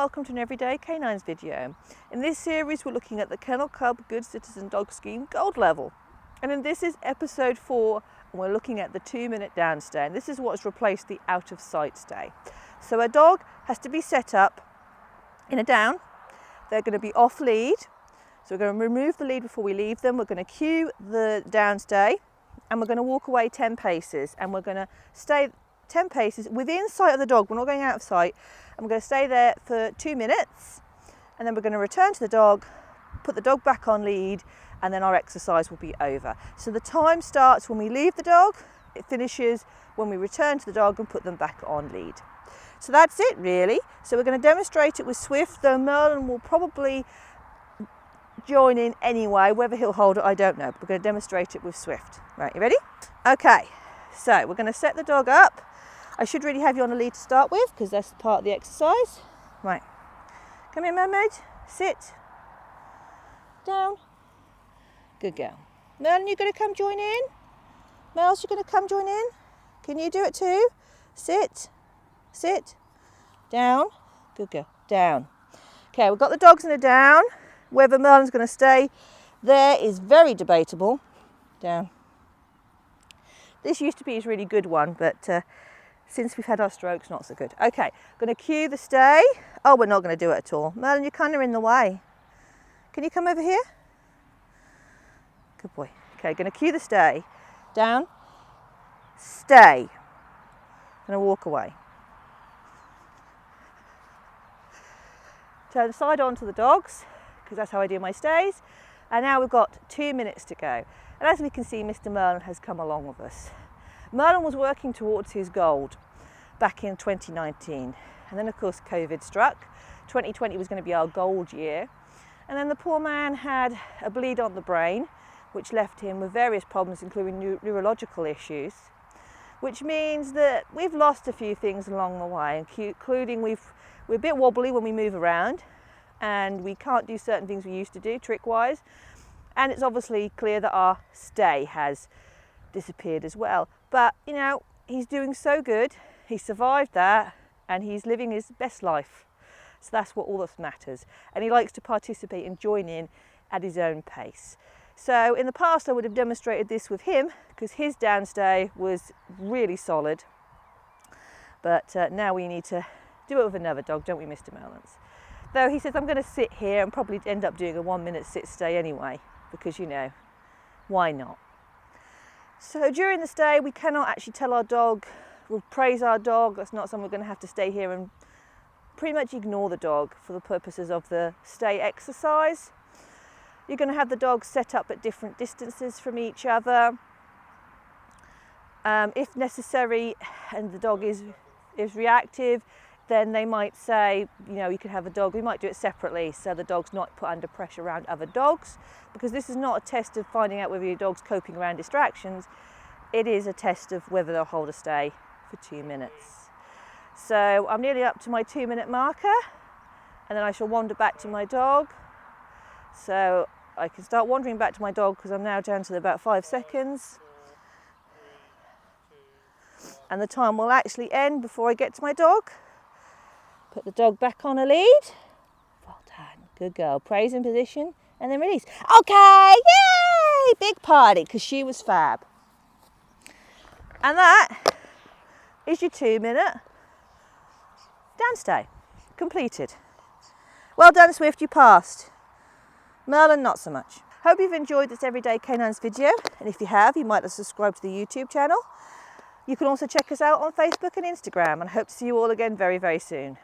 welcome to an Everyday Canines video. In this series we're looking at the Kennel Cub Good Citizen Dog Scheme Gold level. And this is episode 4 and we're looking at the 2-minute down stay. And this is what's replaced the out of sight stay. So a dog has to be set up in a down. They're going to be off lead. So we're going to remove the lead before we leave them. We're going to cue the down stay and we're going to walk away 10 paces and we're going to stay 10 paces within sight of the dog. We're not going out of sight. And we're going to stay there for 2 minutes and then we're going to return to the dog, put the dog back on lead, and then our exercise will be over. So the time starts when we leave the dog, it finishes when we return to the dog and put them back on lead. So that's it really. So we're going to demonstrate it with Swift, though Merlin will probably join in anyway. Whether he'll hold it, I don't know. But we're going to demonstrate it with Swift. Right, you ready? Okay, so we're going to set the dog up. I should really have you on a lead to start with because that's part of the exercise. Right, come here mermaid, sit, down, good girl. Merlin, you going to come join in? Merles, you going to come join in? Can you do it too? Sit, sit, down, good girl, down. Okay, we've got the dogs in a down. Whether Merlin's going to stay there is very debatable. Down. This used to be his really good one, but since we've had our strokes, not so good. Okay, going to cue the stay. Oh, we're not going to do it at all. Merlin, you're kind of in the way. Can you come over here? Good boy. Okay, going to cue the stay. Down, stay. Going to walk away. Turn the side on to the dogs, because that's how I do my stays. And now we've got 2 minutes to go. And as we can see, Mr. Merlin has come along with us. Merlin was working towards his gold back in 2019. And then of course COVID struck. 2020 was going to be our gold year. And then the poor man had a bleed on the brain, which left him with various problems, including neurological issues. Which means that we've lost a few things along the way, including we're a bit wobbly when we move around. And we can't do certain things we used to do trick-wise. And it's obviously clear that our stay has disappeared as well. But, you know, he's doing so good. He survived that and he's living his best life. So that's what all that matters. And he likes to participate and join in at his own pace. So in the past I would have demonstrated this with him because his downstay was really solid. But now we need to do it with another dog, don't we, Mr. Merlins? Though he says I'm going to sit here and probably end up doing a 1-minute sit stay anyway, because you know, why not? So during the stay we cannot actually tell our dog, we'll praise our dog, that's not something we're going to have to stay here and pretty much ignore the dog for the purposes of the stay exercise. You're going to have the dogs set up at different distances from each other. If necessary and the dog is reactive, then they might say, you know, you could have a dog, we might do it separately so the dog's not put under pressure around other dogs, because this is not a test of finding out whether your dog's coping around distractions, it is a test of whether they'll hold a stay for 2 minutes. So I'm nearly up to my 2-minute marker and then I shall wander back to my dog. So I can start wandering back to my dog because I'm now down to about 5 seconds. And the time will actually end before I get to my dog. Put the dog back on a lead. Well done, good girl. Praise in position and then release. Okay, yay! Big party because she was fab. And that is your 2-minute downstay completed. Well done, Swift, you passed. Merlin, not so much. Hope you've enjoyed this Everyday Canines video, and if you have, you might have subscribed to the YouTube channel. You can also check us out on Facebook and Instagram, and I hope to see you all again very, very soon.